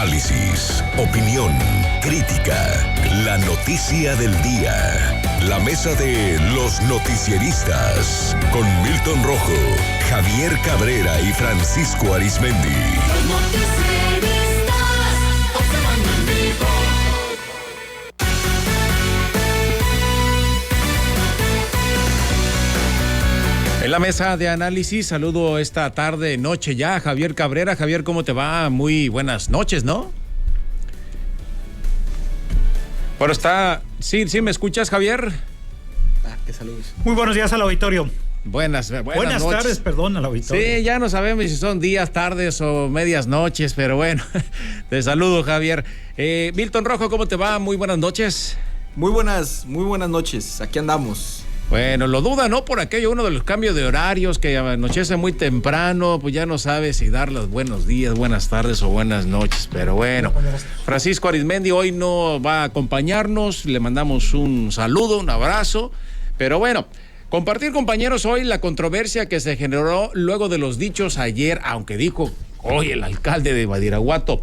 Análisis, opinión, crítica, la noticia del día. La mesa de los noticieristas con Milton Rojo, Javier Cabrera y Francisco Arizmendi. Los noticieristas observando en vivo. En la mesa de análisis saludo esta tarde, noche ya, a Javier Cabrera. Javier, ¿cómo te va? Muy buenas noches, ¿no? Bueno, Sí, ¿me escuchas, Javier? Que saludos. Muy buenos días al auditorio. Buenas tardes, perdón, al auditorio. Sí, ya no sabemos si son días, tardes o medias noches, pero bueno, te saludo, Javier. Milton Rojo, ¿cómo te va? Muy buenas noches. Muy buenas noches, aquí andamos. Bueno, lo duda, ¿no? Por aquello, uno de los cambios de horarios que anochece muy temprano, pues ya no sabe si dar los buenos días, buenas tardes o buenas noches, pero bueno. Francisco Arizmendi hoy no va a acompañarnos, le mandamos un saludo, un abrazo, pero bueno, compartir, compañeros, hoy la controversia que se generó luego de los dichos ayer, aunque dijo hoy el alcalde de Badiraguato,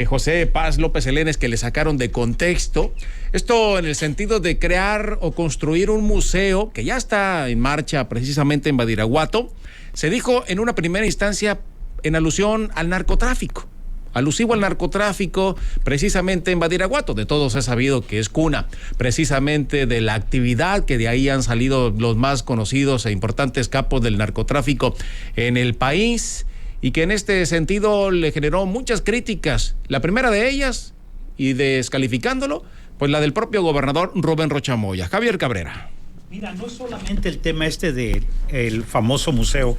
José Paz López Elenes, que le sacaron de contexto. Esto en el sentido de crear o construir un museo que ya está en marcha precisamente en Badiraguato. Se dijo en una primera instancia en alusión al narcotráfico, alusivo al narcotráfico precisamente en Badiraguato. De todos es sabido que es cuna precisamente de la actividad, que de ahí han salido los más conocidos e importantes capos del narcotráfico en el país, y que en este sentido le generó muchas críticas. La primera de ellas, y descalificándolo, pues la del propio gobernador Rubén Rocha Moya. Javier Cabrera. Mira, no solamente el tema de el famoso museo,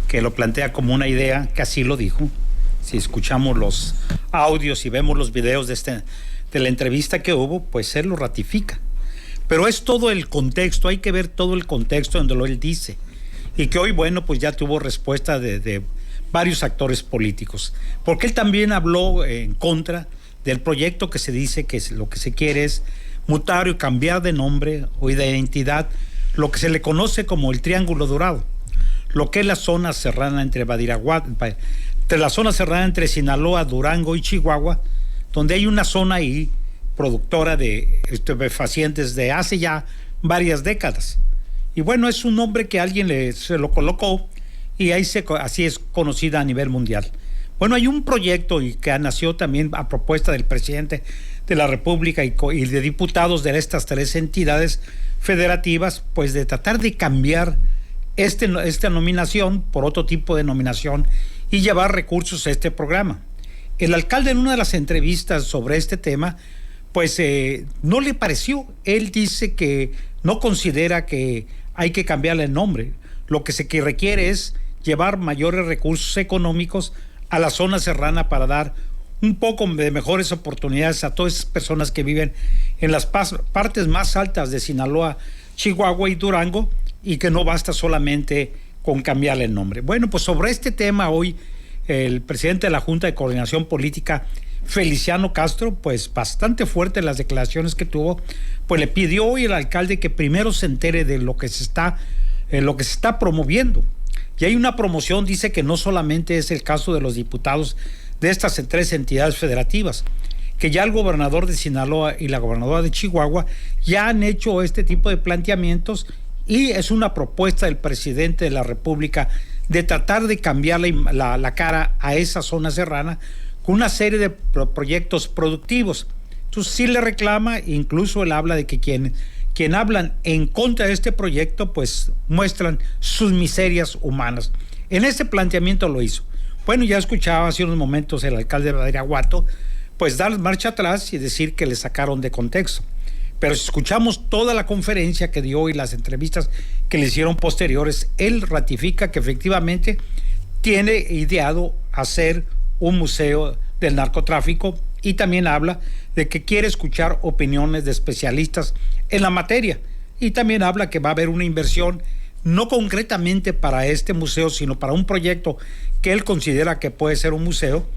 que lo plantea como una idea, que así lo dijo. Si escuchamos los audios y vemos los videos de la entrevista que hubo, pues él lo ratifica. Pero es todo el contexto, hay que ver todo el contexto donde él dice. Y que hoy, bueno, pues ya tuvo respuesta de varios actores políticos, porque él también habló en contra del proyecto que se dice que lo que se quiere es mutar y cambiar de nombre o de identidad lo que se le conoce como el Triángulo Dorado, lo que es la zona serrana entre Badiraguato, la zona serrana entre Sinaloa, Durango y Chihuahua, donde hay una zona ahí productora de estupefacientes de hace ya varias décadas. Y bueno, es un nombre que alguien se lo colocó, y así es conocida a nivel mundial. Bueno, hay un proyecto que nació también a propuesta del presidente de la República y de diputados de estas tres entidades federativas, pues de tratar de cambiar esta nominación por otro tipo de nominación y llevar recursos a este programa. El alcalde, en una de las entrevistas sobre este tema, pues no le pareció. Él dice que no considera que hay que cambiarle el nombre. Lo que requiere es llevar mayores recursos económicos a la zona serrana para dar un poco de mejores oportunidades a todas esas personas que viven en las partes más altas de Sinaloa, Chihuahua y Durango, y que no basta solamente con cambiarle el nombre. Bueno, pues sobre este tema hoy el presidente de la Junta de Coordinación Política, Feliciano Castro, pues bastante fuerte las declaraciones que tuvo, pues le pidió hoy al alcalde que primero se entere de lo que se está promoviendo. Y hay una promoción, dice que no solamente es el caso de los diputados de estas tres entidades federativas, que ya el gobernador de Sinaloa y la gobernadora de Chihuahua ya han hecho este tipo de planteamientos, y es una propuesta del presidente de la República de tratar de cambiar la cara a esa zona serrana con una serie de proyectos productivos. Entonces sí le reclama, incluso él habla de que quien hablan en contra de este proyecto, pues muestran sus miserias humanas. En este planteamiento lo hizo. Bueno, ya escuchaba hace unos momentos el alcalde de Badiraguato, pues dar marcha atrás y decir que le sacaron de contexto. Pero si escuchamos toda la conferencia que dio y las entrevistas que le hicieron posteriores, él ratifica que efectivamente tiene ideado hacer un museo del narcotráfico, y también habla de que quiere escuchar opiniones de especialistas en la materia, y también habla que va a haber una inversión no concretamente para este museo, sino para un proyecto que él considera que puede ser un museo.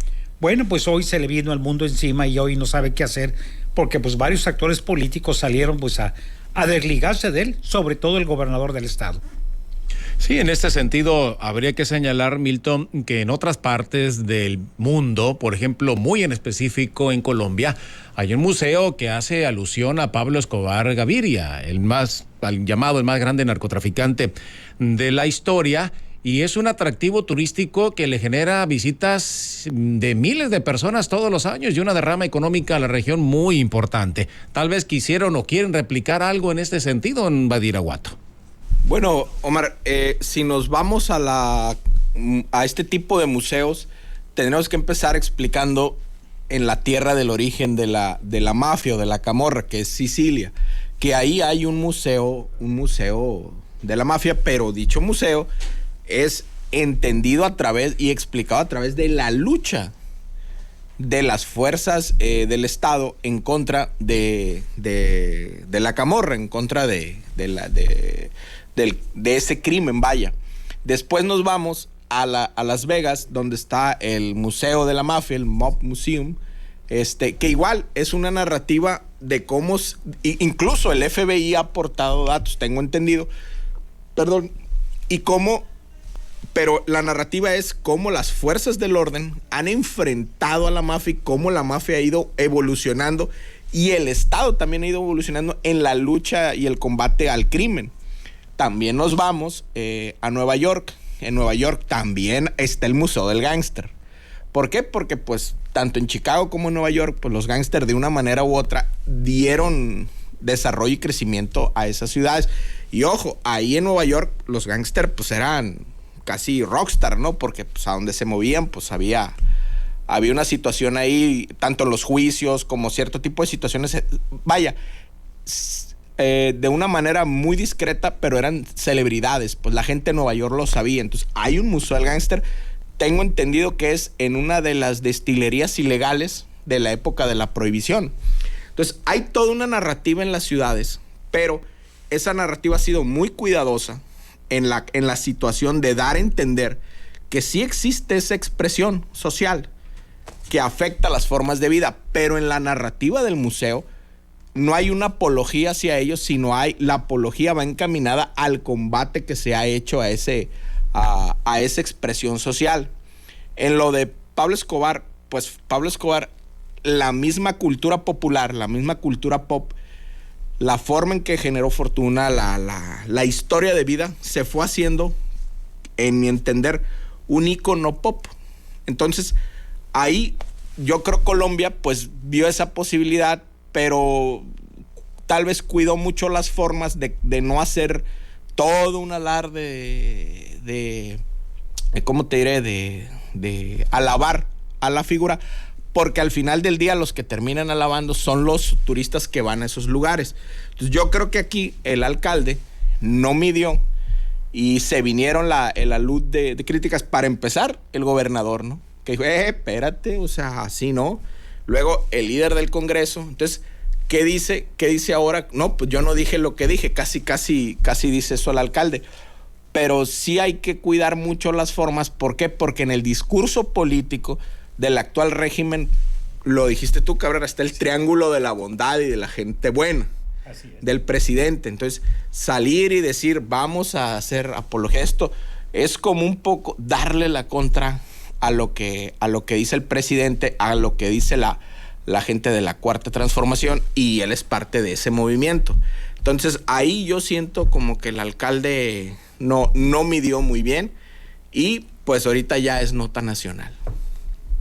Bueno, pues hoy se le vino el mundo encima y hoy no sabe qué hacer, porque pues varios actores políticos salieron pues a desligarse de él, sobre todo el gobernador del estado. Sí, en este sentido habría que señalar, Milton, que en otras partes del mundo, por ejemplo, muy en específico en Colombia, hay un museo que hace alusión a Pablo Escobar Gaviria, el más grande narcotraficante de la historia, y es un atractivo turístico que le genera visitas de miles de personas todos los años y una derrama económica a la región muy importante. Tal vez quisieron o quieren replicar algo en este sentido en Badiraguato. Bueno, Omar, si nos vamos a este tipo de museos, tenemos que empezar explicando en la tierra del origen de la mafia o de la camorra, que es Sicilia, que ahí hay un museo de la mafia, pero dicho museo es entendido a través y explicado a través de la lucha de las fuerzas del Estado en contra de la camorra, en contra de ese crimen, vaya. Después nos vamos a Las Vegas, donde está el Museo de la Mafia, el Mob Museum, que igual es una narrativa de cómo, incluso el FBI ha aportado datos, tengo entendido, pero la narrativa es cómo las fuerzas del orden han enfrentado a la mafia y cómo la mafia ha ido evolucionando y el Estado también ha ido evolucionando en la lucha y el combate al crimen. También nos vamos a Nueva York. En Nueva York también está el Museo del Gángster. ¿Por qué? Porque pues tanto en Chicago como en Nueva York, pues los gángsters de una manera u otra dieron desarrollo y crecimiento a esas ciudades. Y ojo, ahí en Nueva York los gángsters pues eran casi rockstar, ¿no? Porque pues a donde se movían pues había una situación ahí, tanto en los juicios como cierto tipo de situaciones, vaya, de una manera muy discreta, pero eran celebridades, pues la gente de Nueva York lo sabía. Entonces hay un museo del gángster, tengo entendido que es en una de las destilerías ilegales de la época de la prohibición. Entonces hay toda una narrativa en las ciudades, pero esa narrativa ha sido muy cuidadosa en la situación de dar a entender que sí existe esa expresión social que afecta las formas de vida, pero en la narrativa del museo no hay una apología hacia ellos, sino la apología va encaminada al combate que se ha hecho a esa expresión social. En lo de Pablo Escobar, pues Pablo Escobar, la misma cultura popular, la misma cultura pop, la forma en que generó fortuna, la historia de vida, se fue haciendo, en mi entender, un ícono pop. Entonces, ahí yo creo Colombia pues vio esa posibilidad, pero tal vez cuidó mucho las formas de no hacer todo un alarde de ¿cómo te diré? De alabar a la figura, porque al final del día los que terminan alabando son los turistas que van a esos lugares. Entonces yo creo que aquí el alcalde no midió y se vinieron la luz de críticas. Para empezar, el gobernador, ¿no? Que dijo, espérate, o sea, así no. Luego el líder del Congreso. Entonces, ¿qué dice ahora? No, pues yo no dije lo que dije, casi dice eso el alcalde. Pero sí hay que cuidar mucho las formas. ¿Por qué? Porque en el discurso político del actual régimen, lo dijiste tú, Cabrera, está el triángulo de la bondad y de la gente buena. Así es. Del presidente. Entonces, salir y decir, vamos a hacer apología a esto, es como un poco darle la contra a lo que dice el presidente, a lo que dice la gente de la Cuarta Transformación, y él es parte de ese movimiento. Entonces, ahí yo siento como que el alcalde no midió muy bien, y pues ahorita ya es nota nacional.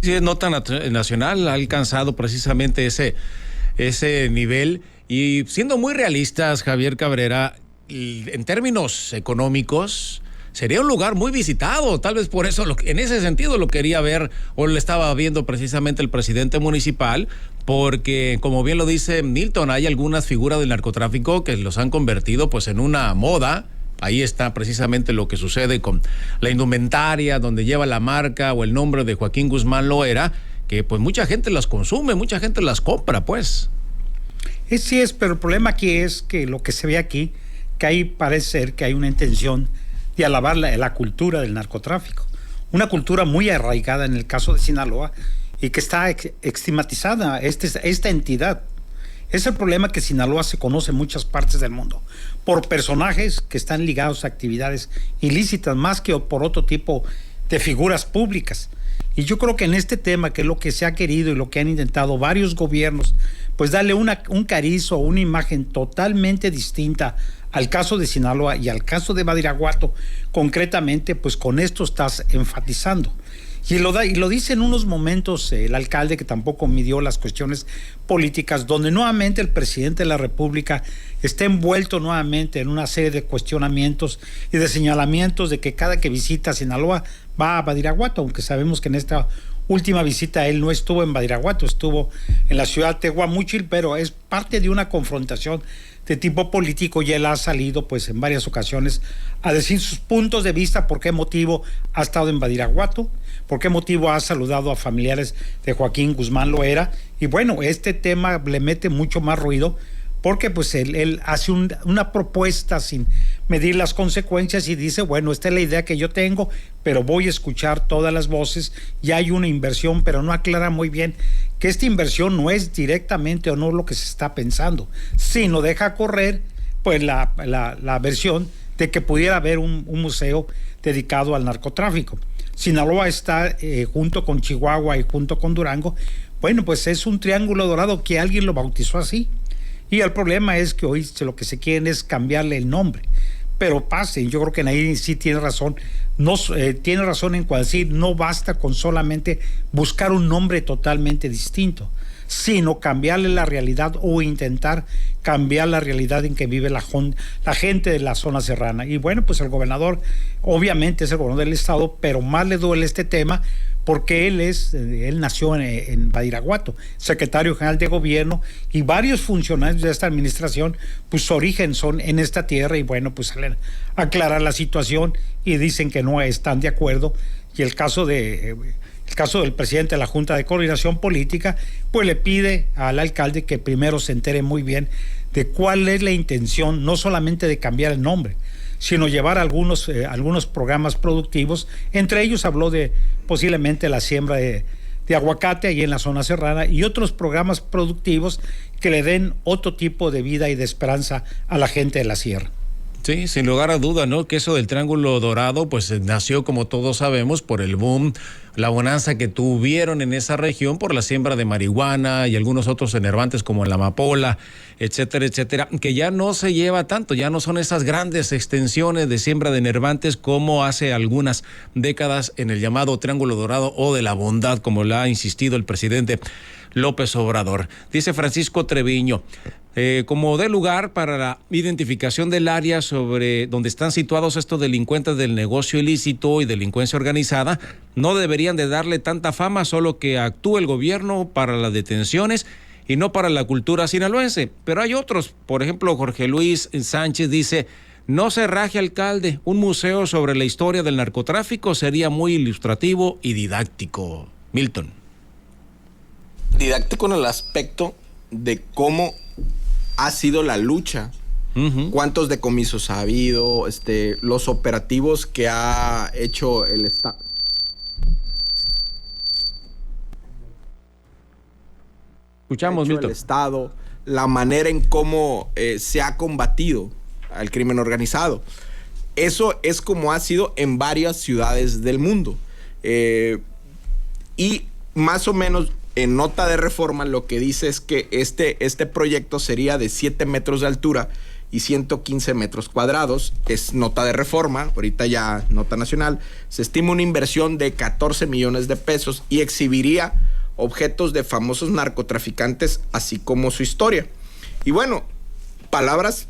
Sí, es nota nacional, ha alcanzado precisamente ese nivel, y siendo muy realistas, Javier Cabrera, en términos económicos, sería un lugar muy visitado. Tal vez por eso en ese sentido lo quería ver, o lo estaba viendo precisamente el presidente municipal, porque como bien lo dice Milton, hay algunas figuras del narcotráfico que los han convertido pues en una moda. Ahí está precisamente lo que sucede con la indumentaria, donde lleva la marca o el nombre de Joaquín Guzmán Loera, que pues mucha gente las consume, mucha gente las compra, pues. Sí es, pero el problema aquí es que lo que se ve aquí, que ahí parece ser que hay una intención de alabar la cultura del narcotráfico. Una cultura muy arraigada en el caso de Sinaloa y que está estigmatizada, esta entidad. Es el problema que Sinaloa se conoce en muchas partes del mundo por personajes que están ligados a actividades ilícitas más que por otro tipo de figuras públicas. Y yo creo que en este tema, que es lo que se ha querido y lo que han intentado varios gobiernos, pues darle un cariz o una imagen totalmente distinta al caso de Sinaloa y al caso de Badiraguato, concretamente, pues con esto estás enfatizando. Y lo dice en unos momentos el alcalde, que tampoco midió las cuestiones políticas, donde nuevamente el presidente de la República está envuelto nuevamente en una serie de cuestionamientos y de señalamientos de que cada que visita Sinaloa va a Badiraguato, aunque sabemos que en esta última visita él no estuvo en Badiraguato, estuvo en la ciudad de Tehuamúchil, pero es parte de una confrontación de tipo político y él ha salido pues en varias ocasiones a decir sus puntos de vista, por qué motivo ha estado en Badiraguato, por qué motivo ha saludado a familiares de Joaquín Guzmán Loera. Y bueno, este tema le mete mucho más ruido porque pues él hace una propuesta sin medir las consecuencias y dice, bueno, esta es la idea que yo tengo, pero voy a escuchar todas las voces y hay una inversión, pero no aclara muy bien que esta inversión no es directamente o no lo que se está pensando, sino deja correr pues la versión de que pudiera haber un museo dedicado al narcotráfico. Sinaloa está junto con Chihuahua y junto con Durango, bueno, pues es un triángulo dorado que alguien lo bautizó así. Y el problema es que hoy lo que se quieren es cambiarle el nombre. Pero pase, yo creo que Nair sí tiene razón. Tiene razón en cuando decir, no basta con solamente buscar un nombre totalmente distinto, sino cambiarle la realidad o intentar cambiar la realidad en que vive la gente de la zona serrana. Y bueno, pues el gobernador, obviamente es el gobernador del estado, pero más le duele este tema porque él nació en Badiraguato, secretario general de gobierno, y varios funcionarios de esta administración, pues su origen son en esta tierra, y bueno, pues salen a aclarar la situación y dicen que no están de acuerdo. Y el caso del presidente de la Junta de Coordinación Política, pues le pide al alcalde que primero se entere muy bien de cuál es la intención, no solamente de cambiar el nombre, sino llevar algunos programas productivos. Entre ellos habló de posiblemente la siembra de aguacate ahí en la zona serrana y otros programas productivos que le den otro tipo de vida y de esperanza a la gente de la sierra. Sí, sin lugar a duda, ¿no? Que eso del Triángulo Dorado, pues nació, como todos sabemos, por el boom, la bonanza que tuvieron en esa región por la siembra de marihuana y algunos otros enervantes como la amapola, etcétera, etcétera, que ya no se lleva tanto, ya no son esas grandes extensiones de siembra de enervantes como hace algunas décadas en el llamado Triángulo Dorado o de la bondad, como le ha insistido el presidente López Obrador. Dice Francisco Treviño, como dé lugar para la identificación del área sobre donde están situados estos delincuentes del negocio ilícito y delincuencia organizada, no deberían de darle tanta fama, solo que actúe el gobierno para las detenciones y no para la cultura sinaloense. Pero hay otros, por ejemplo, Jorge Luis Sánchez dice, no se raje, alcalde, un museo sobre la historia del narcotráfico sería muy ilustrativo y didáctico. Milton. Didáctico en el aspecto de cómo ha sido la lucha, cuántos decomisos ha habido, los operativos que ha hecho el Estado. Escuchamos, Milton. El Estado, la manera en cómo se ha combatido al crimen organizado. Eso es como ha sido en varias ciudades del mundo. Y más o menos en nota de reforma lo que dice es que este proyecto sería de 7 metros de altura y 115 metros cuadrados. Es nota de reforma, ahorita ya nota nacional. Se estima una inversión de 14 millones de pesos y exhibiría objetos de famosos narcotraficantes, así como su historia. Y bueno, palabras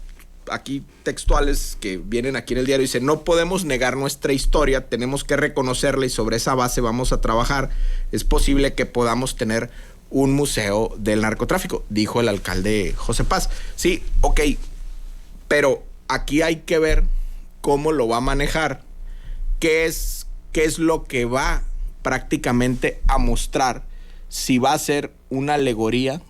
aquí textuales que vienen aquí en el diario, dice, no podemos negar nuestra historia, tenemos que reconocerla y sobre esa base vamos a trabajar. Es posible que podamos tener un museo del narcotráfico, dijo el alcalde José Paz. Sí, ok, pero aquí hay que ver cómo lo va a manejar, qué es lo que va prácticamente a mostrar, si va a ser una alegoría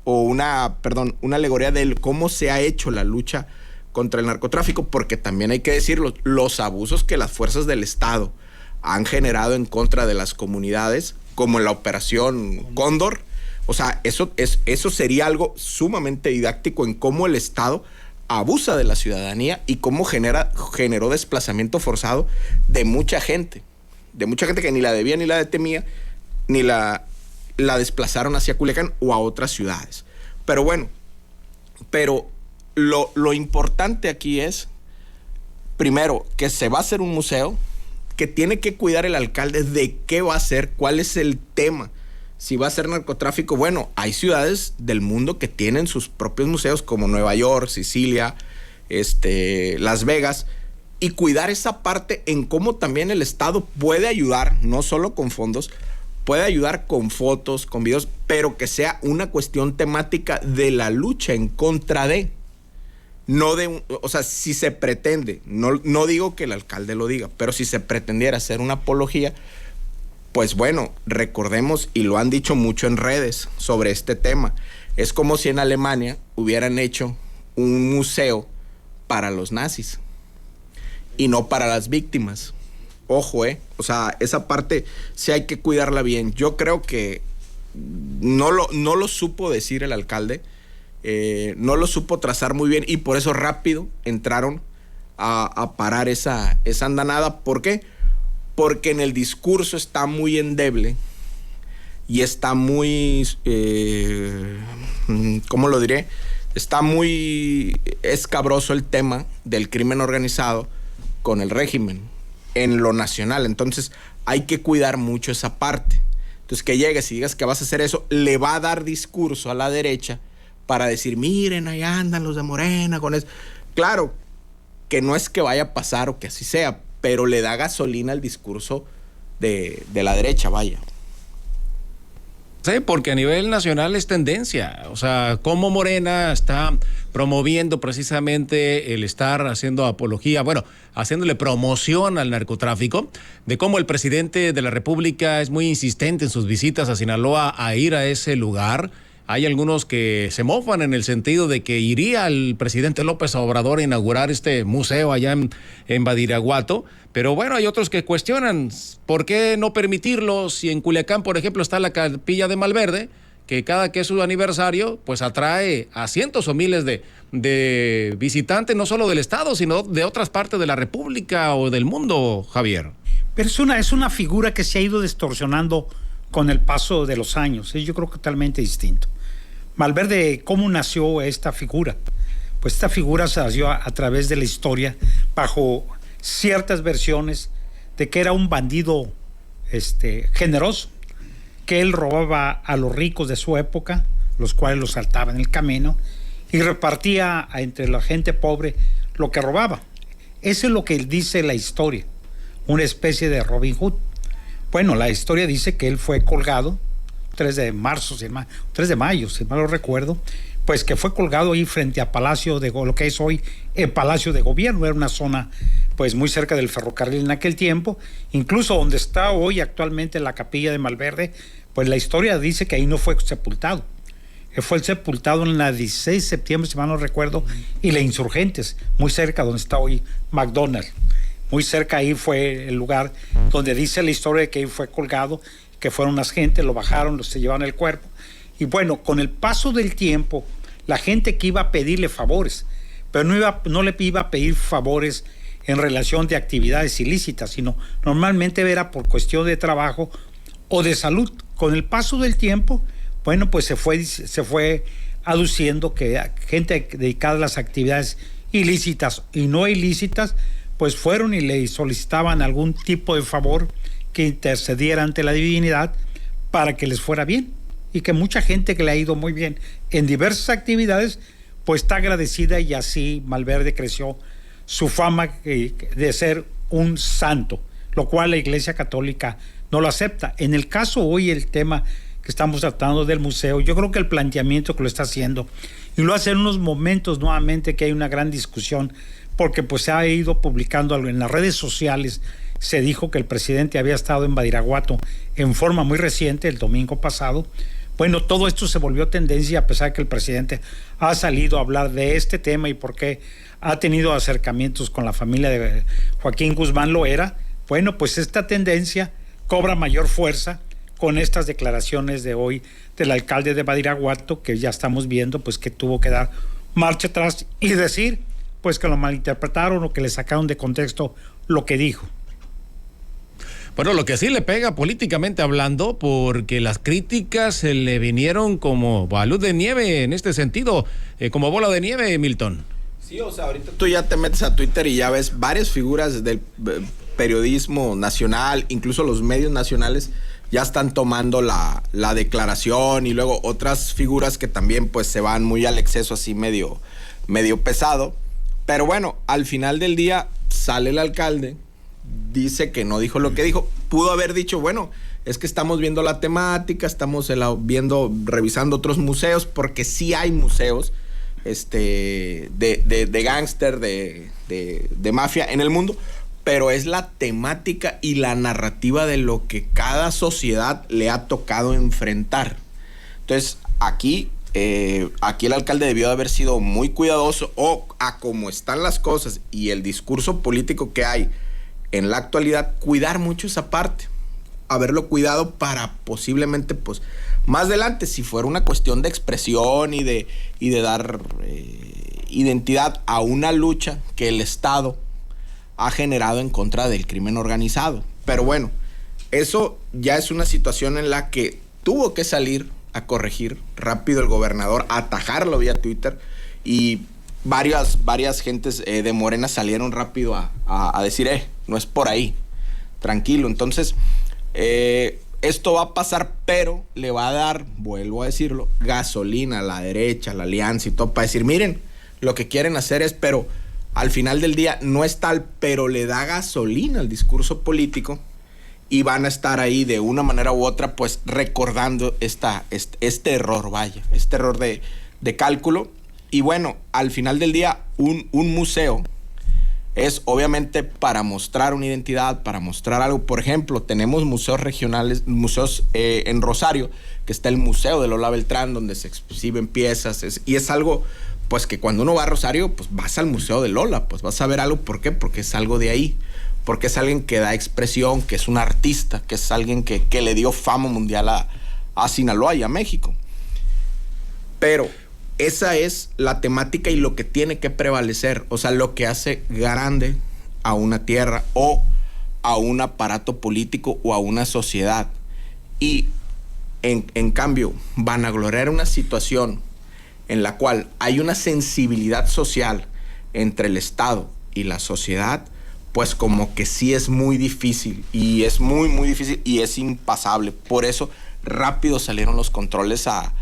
o una alegoría de cómo se ha hecho la lucha contra el narcotráfico, porque también hay que decirlo, los abusos que las fuerzas del Estado han generado en contra de las comunidades, como la operación Cóndor, O sea, eso sería algo sumamente didáctico en cómo el Estado abusa de la ciudadanía y cómo generó desplazamiento forzado de mucha gente que ni la debía ni la temía, ni la desplazaron hacia Culiacán o a otras ciudades. Pero bueno, lo importante aquí es, primero, que se va a hacer un museo, que tiene que cuidar el alcalde de qué va a hacer, cuál es el tema. Si va a ser narcotráfico, bueno, hay ciudades del mundo que tienen sus propios museos, como Nueva York, Sicilia, Las Vegas, y cuidar esa parte en cómo también el Estado puede ayudar, no solo con fondos, puede ayudar con fotos, con videos, pero que sea una cuestión temática de la lucha en contra de, no de, o sea, si se pretende, no digo que el alcalde lo diga, pero si se pretendiera hacer una apología, pues bueno, recordemos, y lo han dicho mucho en redes sobre este tema, es como si en Alemania hubieran hecho un museo para los nazis y no para las víctimas. Ojo, o sea, esa parte sí hay que cuidarla bien. Yo creo que no lo supo decir el alcalde, no lo supo trazar muy bien, y por eso rápido entraron a parar esa andanada. ¿Por qué? Porque en el discurso está muy endeble y está muy, ¿cómo lo diré? Está muy escabroso el tema del crimen organizado con el régimen en lo nacional. Entonces hay que cuidar mucho esa parte. Entonces que llegues y digas que vas a hacer eso, le va a dar discurso a la derecha para decir, miren, ahí andan los de Morena con eso. Claro que no es que vaya a pasar o que así sea, pero le da gasolina al discurso de la derecha, vaya. Sí, porque a nivel nacional es tendencia. O sea, cómo Morena está promoviendo precisamente el estar haciendo apología, bueno, haciéndole promoción al narcotráfico, de cómo el presidente de la República es muy insistente en sus visitas a Sinaloa a ir a ese lugar. Hay algunos que se mofan en el sentido de que iría el presidente López Obrador a inaugurar este museo allá en Badiraguato, pero bueno, hay otros que cuestionan por qué no permitirlo si en Culiacán, por ejemplo, está la Capilla de Malverde, que cada que es su aniversario, pues atrae a cientos o miles de visitantes, no solo del estado, sino de otras partes de la República o del mundo, Javier. Pero es una figura que se ha ido distorsionando con el paso de los años. Yo creo que totalmente distinto. Malverde, ¿cómo nació esta figura? Pues esta figura se nació a través de la historia, bajo ciertas versiones de que era un bandido generoso, que él robaba a los ricos de su época, los cuales los saltaba en el camino, y repartía entre la gente pobre lo que robaba. Eso es lo que dice la historia, una especie de Robin Hood. Bueno, la historia dice que él fue colgado 3 de mayo, si mal no recuerdo, pues que fue colgado ahí frente a Palacio de lo que es hoy el Palacio de Gobierno. Era una zona pues muy cerca del ferrocarril en aquel tiempo, incluso donde está hoy actualmente la Capilla de Malverde, pues la historia dice que ahí no fue sepultado. Fue sepultado en la 16 de septiembre, si mal no recuerdo, y la Insurgentes, muy cerca donde está hoy McDonald's. Muy cerca ahí fue el lugar donde dice la historia de que ahí fue colgado, que fueron unas gentes, lo bajaron, se llevaron el cuerpo. Y bueno, con el paso del tiempo, la gente que iba a pedirle favores, pero no le iba a pedir favores en relación de actividades ilícitas, sino normalmente era por cuestión de trabajo o de salud. Con el paso del tiempo, bueno, pues se fue aduciendo que gente dedicada a las actividades ilícitas y no ilícitas, pues fueron y le solicitaban algún tipo de favor que intercediera ante la divinidad para que les fuera bien, y que mucha gente que le ha ido muy bien en diversas actividades, pues está agradecida, y así Malverde creció su fama de ser un santo, lo cual la Iglesia Católica no lo acepta. En el caso hoy, el tema que estamos tratando del museo, yo creo que el planteamiento que lo está haciendo, y lo hace en unos momentos nuevamente que hay una gran discusión, porque pues se ha ido publicando algo en las redes sociales. Se dijo que el presidente había estado en Badiraguato en forma muy reciente, el domingo pasado. Bueno, todo esto se volvió tendencia, a pesar de que el presidente ha salido a hablar de este tema y por qué ha tenido acercamientos con la familia de Joaquín Guzmán Loera. Bueno, pues esta tendencia cobra mayor fuerza con estas declaraciones de hoy del alcalde de Badiraguato, que ya estamos viendo pues que tuvo que dar marcha atrás y decir pues que lo malinterpretaron o que le sacaron de contexto lo que dijo. Bueno, lo que sí le pega políticamente hablando, porque las críticas se le vinieron como balud de nieve en este sentido, como bola de nieve, Milton. Sí, o sea, ahorita tú ya te metes a Twitter y ya ves varias figuras del periodismo nacional, incluso los medios nacionales ya están tomando la declaración, y luego otras figuras que también pues se van muy al exceso, así medio pesado. Pero bueno, al final del día sale el alcalde, dice que no dijo lo que dijo. Pudo haber dicho, bueno, es que estamos viendo la temática, estamos revisando otros museos, porque sí hay museos de gángster, de mafia en el mundo, pero es la temática y la narrativa de lo que cada sociedad le ha tocado enfrentar. Entonces, aquí el alcalde debió de haber sido muy cuidadoso, o a cómo están las cosas y el discurso político que hay en la actualidad, cuidar mucho esa parte, haberlo cuidado para posiblemente, pues, más adelante, si fuera una cuestión de expresión y de dar identidad a una lucha que el Estado ha generado en contra del crimen organizado. Pero bueno, eso ya es una situación en la que tuvo que salir a corregir rápido el gobernador, a atajarlo vía Twitter, y varias gentes de Morena salieron rápido a decir, no es por ahí, tranquilo. Entonces, esto va a pasar, pero le va a dar, vuelvo a decirlo, gasolina a la derecha, a la alianza y todo, para decir, miren, lo que quieren hacer es, pero al final del día no es tal, pero le da gasolina al discurso político, y van a estar ahí de una manera u otra, pues recordando este error, este error de cálculo. Y bueno, al final del día, un museo es obviamente para mostrar una identidad, para mostrar algo. Por ejemplo, tenemos museos regionales, museos en Rosario, que está el Museo de Lola Beltrán, donde se exhiben piezas, y es algo, pues, que cuando uno va a Rosario, pues vas al Museo de Lola, pues vas a ver algo. ¿Por qué? Porque es algo de ahí, porque es alguien que da expresión, que es un artista, que es alguien que le dio fama mundial a Sinaloa y a México. Pero esa es la temática y lo que tiene que prevalecer, o sea, lo que hace grande a una tierra o a un aparato político o a una sociedad. Y en cambio, vanagloriar una situación en la cual hay una sensibilidad social entre el Estado y la sociedad, pues como que sí es muy difícil, y es muy, muy difícil, y es impasable. Por eso rápido salieron los controles a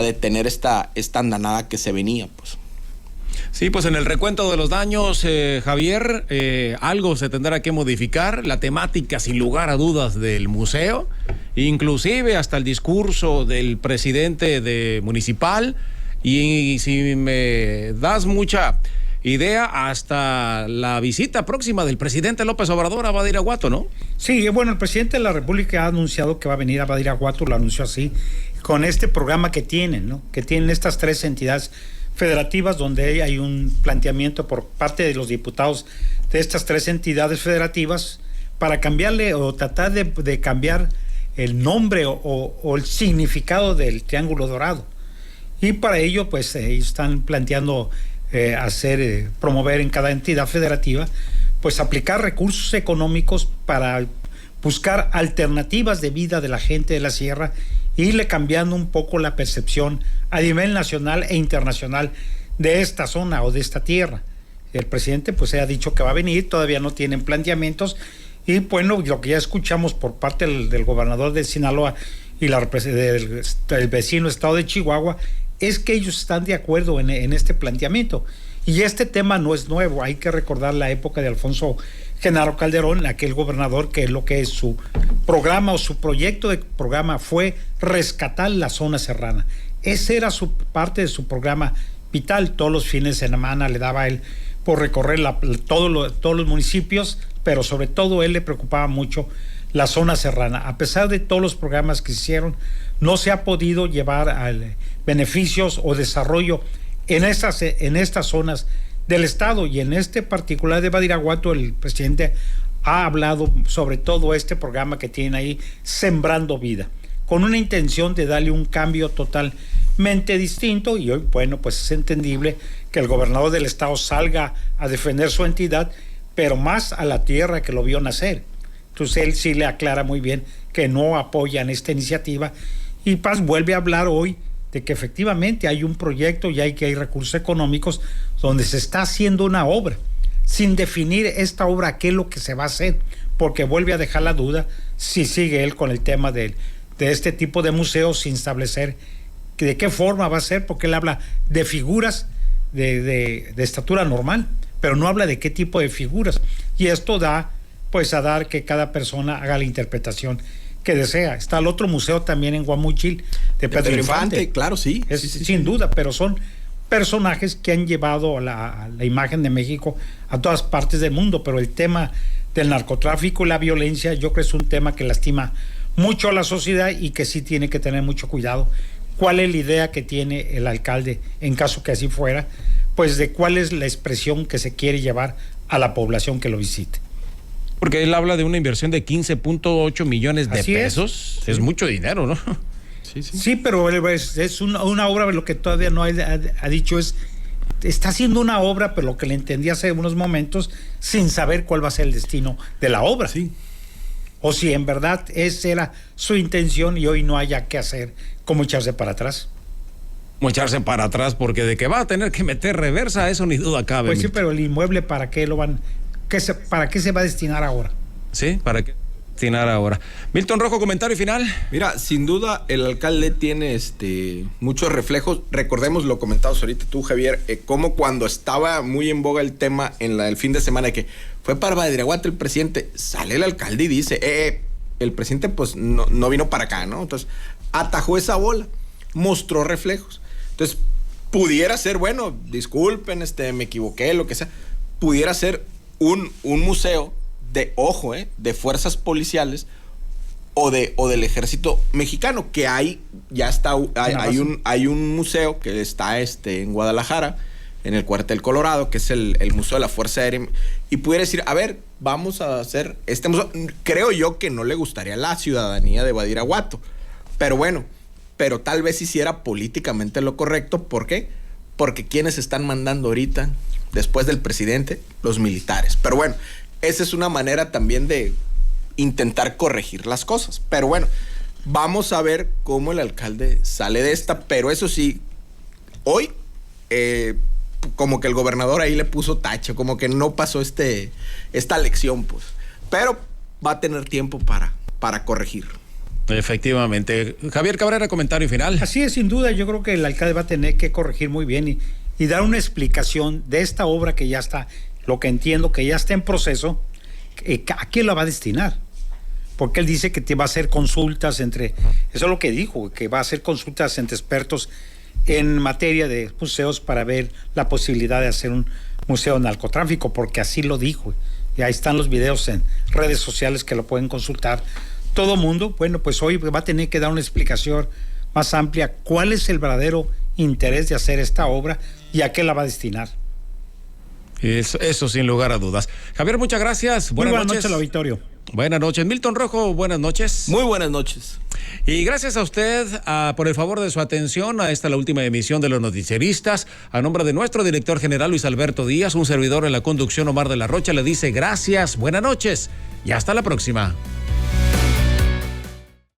detener esta andanada que se venía, pues. Sí, pues en el recuento de los daños, Javier, algo se tendrá que modificar, la temática sin lugar a dudas del museo, inclusive hasta el discurso del presidente municipal, y si me das mucha idea, hasta la visita próxima del presidente López Obrador a Badiraguato, ¿no? Sí, bueno, el presidente de la República ha anunciado que va a venir a Badiraguato, lo anunció así, con este programa que tienen, ¿no? Que tienen estas tres entidades federativas, donde hay un planteamiento por parte de los diputados de estas tres entidades federativas para cambiarle o tratar de cambiar el nombre o el significado del Triángulo Dorado. Y para ello, pues, están planteando promover en cada entidad federativa, pues aplicar recursos económicos para buscar alternativas de vida de la gente de la sierra, e irle cambiando un poco la percepción a nivel nacional e internacional de esta zona o de esta tierra. El presidente pues ha dicho que va a venir, todavía no tienen planteamientos, y bueno, lo que ya escuchamos por parte del gobernador de Sinaloa y del vecino estado de Chihuahua es que ellos están de acuerdo en este planteamiento. Y este tema no es nuevo, hay que recordar la época de Alfonso Genaro Calderón, aquel gobernador que lo que es su programa o su proyecto de programa fue rescatar la zona serrana. Ese era parte de su programa vital. Todos los fines de semana le daba a él por recorrer todos los municipios, pero sobre todo él le preocupaba mucho la zona serrana. A pesar de todos los programas que se hicieron, no se ha podido llevar a beneficios o desarrollo en estas zonas del estado, y en este particular de Badiraguato el presidente ha hablado sobre todo este programa que tiene ahí, Sembrando Vida, con una intención de darle un cambio totalmente distinto. Y hoy, bueno, pues es entendible que el gobernador del estado salga a defender su entidad, pero más a la tierra que lo vio nacer. Entonces él sí le aclara muy bien que no apoyan esta iniciativa, y Paz vuelve a hablar hoy de que efectivamente hay un proyecto y que hay recursos económicos donde se está haciendo una obra, sin definir esta obra qué es lo que se va a hacer, porque vuelve a dejar la duda si sigue él con el tema de este tipo de museos sin establecer de qué forma va a ser, porque él habla de figuras de estatura normal, pero no habla de qué tipo de figuras, y esto da pues a dar que cada persona haga la interpretación que desea. Está el otro museo también en Guamúchil de Pedro Infante, claro, sí, sí, sin duda, pero son personajes que han llevado a la imagen de México a todas partes del mundo, pero el tema del narcotráfico y la violencia yo creo que es un tema que lastima mucho a la sociedad y que sí tiene que tener mucho cuidado. ¿Cuál es la idea que tiene el alcalde, en caso que así fuera, pues de cuál es la expresión que se quiere llevar a la población que lo visite? Porque él habla de una inversión de 15.8 millones de Así pesos. Es mucho dinero, ¿no? Sí, pero es una obra, lo que todavía no ha dicho está haciendo una obra, pero lo que le entendí hace unos momentos, sin saber cuál va a ser el destino de la obra. Sí. O si en verdad esa era su intención y hoy no haya que hacer, como echarse para atrás. Como echarse para atrás, porque de que va a tener que meter reversa, eso ni duda cabe. Pues sí, pero el inmueble, ¿para qué lo van? ¿Para qué se va a destinar ahora? Sí, ¿para qué destinar ahora? Milton Rojo, comentario final. Mira, sin duda el alcalde tiene muchos reflejos. Recordemos, lo comentabas ahorita tú, Javier, como cuando estaba muy en boga el tema el fin de semana de que fue para Badiraguato el presidente, sale el alcalde y dice, el presidente pues no vino para acá, ¿no? Entonces atajó esa bola, mostró reflejos. Entonces pudiera ser, bueno, disculpen, me equivoqué, lo que sea, pudiera ser un museo de fuerzas policiales o del ejército mexicano, que hay un museo que está en Guadalajara, en el Cuartel Colorado, que es el Museo de la Fuerza Aérea, y pudiera decir, a ver, vamos a hacer este museo. Creo yo que no le gustaría a la ciudadanía de Badiraguato, pero bueno, pero tal vez hiciera políticamente lo correcto. ¿Por qué? Porque ¿quiénes están mandando ahorita, después del presidente? Los militares. Pero bueno, esa es una manera también de intentar corregir las cosas. Pero bueno, vamos a ver cómo el alcalde sale de esta. Pero eso sí, hoy como que el gobernador ahí le puso tacho, como que no pasó esta lección, pues. Pero va a tener tiempo para corregir. Efectivamente. Javier Cabrera, comentario final. Así es, sin duda, yo creo que el alcalde va a tener que corregir muy bien y dar una explicación de esta obra que ya está, lo que entiendo que ya está en proceso, ¿a quién la va a destinar? Porque él dice que va a hacer consultas eso es lo que dijo, que va a hacer consultas entre expertos en materia de museos para ver la posibilidad de hacer un museo de narcotráfico, porque así lo dijo. Y ahí están los videos en redes sociales que lo pueden consultar todo mundo. Bueno, pues hoy va a tener que dar una explicación más amplia, cuál es el verdadero interés de hacer esta obra y a qué la va a destinar. Eso sin lugar a dudas. Javier, muchas gracias. Buenas noches al auditorio. Buenas noches. Milton Rojo, buenas noches. Muy buenas noches. Y gracias a usted por el favor de su atención a esta la última emisión de Los Noticieristas. A nombre de nuestro director general Luis Alberto Díaz, un servidor en la conducción Omar de la Rocha, le dice gracias, buenas noches y hasta la próxima.